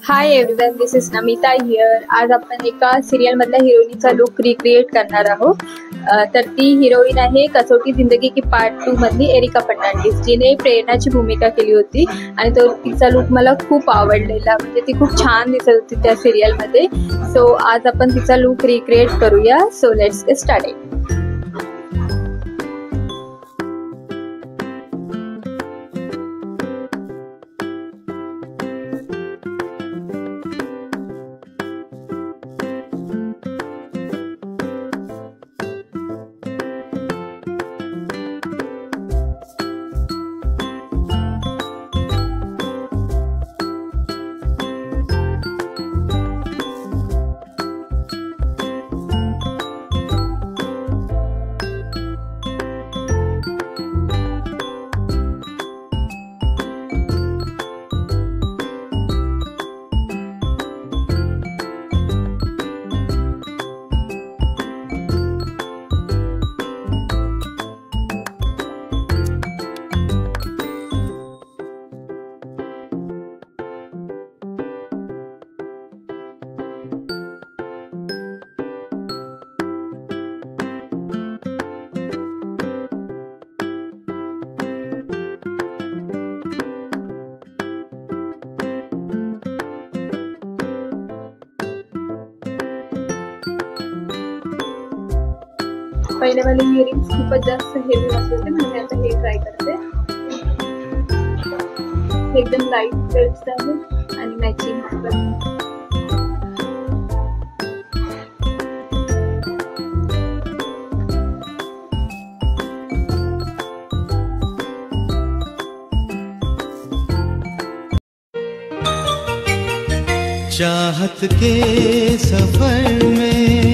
Hi everyone, this is Namita here. आज आपण एका सिरियल मधल्या हिरोईनचा लुक रिक्रिएट करणार आहोत। तर ती हिरोईन आहे कसोटी जिंदगी की पार्ट 2 मधली एरिका फर्नांडिस, जिने प्रेरणाची भूमिका केली होती आणि तो तिचा लुक मला खूप आवडलेला। म्हणजे ती खूप छान दिसत होती त्या सिरियल मध्ये। सो आज आपण तिचा लुक रिक्रिएट करूया। So let's get started. पहले वाले इयरिंग्स खूपच जास्त हेवी वाटत होते, म्हणजे आता हे ट्राय करते। एकदम लाईट वेट्स आहे आणि मॅचिंग पण। चाहत के सफर में